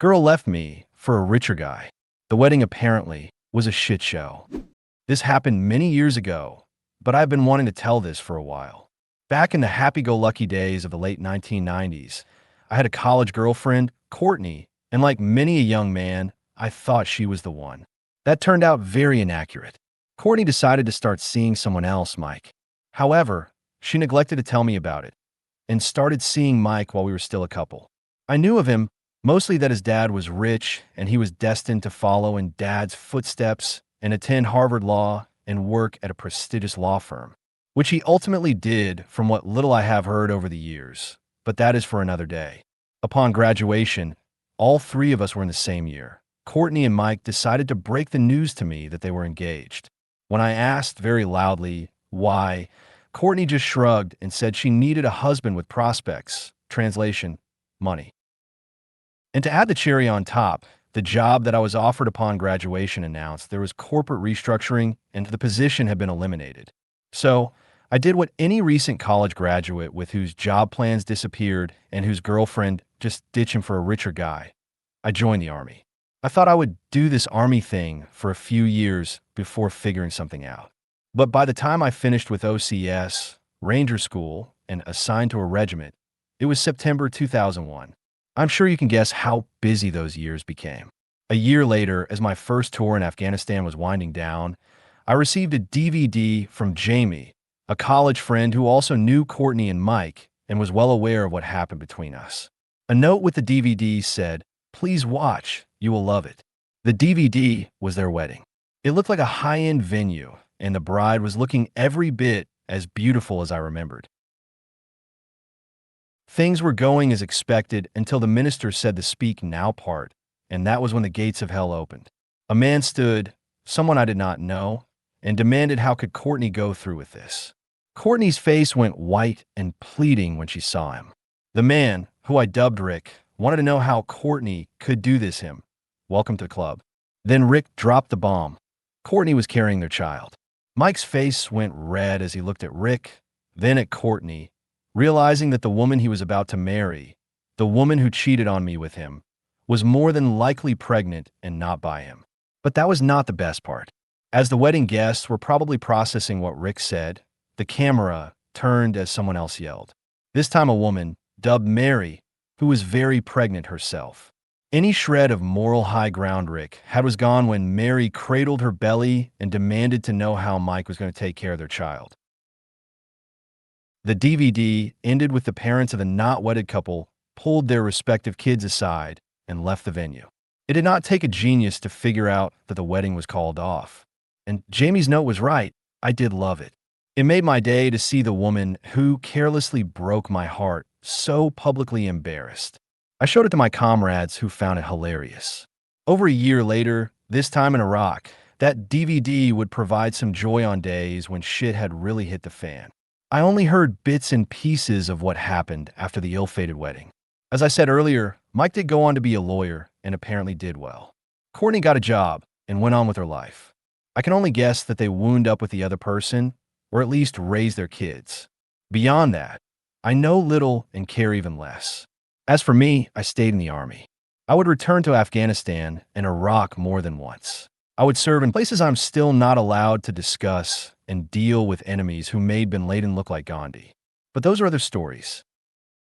Girl left me for a richer guy. The wedding apparently was a shit show. This happened many years ago, but I've been wanting to tell this for a while. Back in the happy-go-lucky days of the late 1990s, I had a college girlfriend, Courtney, and like many a young man, I thought she was the one. That turned out very inaccurate. Courtney decided to start seeing someone else, Mike. However, she neglected to tell me about it and started seeing Mike while we were still a couple. I knew of him, mostly that his dad was rich and he was destined to follow in dad's footsteps and attend Harvard Law and work at a prestigious law firm, which he ultimately did from what little I have heard over the years, but that is for another day. Upon graduation, all three of us were in the same year. Courtney and Mike decided to break the news to me that they were engaged. When I asked very loudly why, Courtney just shrugged and said she needed a husband with prospects. Translation, money. And to add the cherry on top, the job that I was offered upon graduation announced there was corporate restructuring and the position had been eliminated. So I did what any recent college graduate with whose job plans disappeared and whose girlfriend just ditched him for a richer guy. I joined the Army. I thought I would do this Army thing for a few years before figuring something out. But by the time I finished with OCS, Ranger School, and assigned to a regiment, it was September 2001. I'm sure you can guess how busy those years became. A year later, as my first tour in Afghanistan was winding down, I received a DVD from Jamie, a college friend who also knew Courtney and Mike and was well aware of what happened between us. A note with the DVD said, "Please watch, you will love it." The DVD was their wedding. It looked like a high-end venue, and the bride was looking every bit as beautiful as I remembered. Things were going as expected until the minister said the speak now part, and that was when the gates of hell opened. A man stood, someone I did not know, and demanded how could Courtney go through with this. Courtney's face went white and pleading when she saw him. The man, who I dubbed Rick, wanted to know how Courtney could do this him. Welcome to the club. Then Rick dropped the bomb. Courtney was carrying their child. Mike's face went red as he looked at Rick, then at Courtney, realizing that the woman he was about to marry, the woman who cheated on me with him, was more than likely pregnant and not by him. But that was not the best part. As the wedding guests were probably processing what Rick said, the camera turned as someone else yelled. This time a woman, dubbed Mary, who was very pregnant herself. Any shred of moral high ground Rick had was gone when Mary cradled her belly and demanded to know how Mike was going to take care of their child. The DVD ended with the parents of the not-wedded couple pulled their respective kids aside and left the venue. It did not take a genius to figure out that the wedding was called off. And Jamie's note was right. I did love it. It made my day to see the woman who carelessly broke my heart so publicly embarrassed. I showed it to my comrades who found it hilarious. Over a year later, this time in Iraq, that DVD would provide some joy on days when shit had really hit the fan. I only heard bits and pieces of what happened after the ill-fated wedding. As I said earlier, Mike did go on to be a lawyer and apparently did well. Courtney got a job and went on with her life. I can only guess that they wound up with the other person, or at least raised their kids. Beyond that, I know little and care even less. As for me, I stayed in the Army. I would return to Afghanistan and Iraq more than once. I would serve in places I'm still not allowed to discuss and deal with enemies who made bin Laden look like Gandhi. But those are other stories.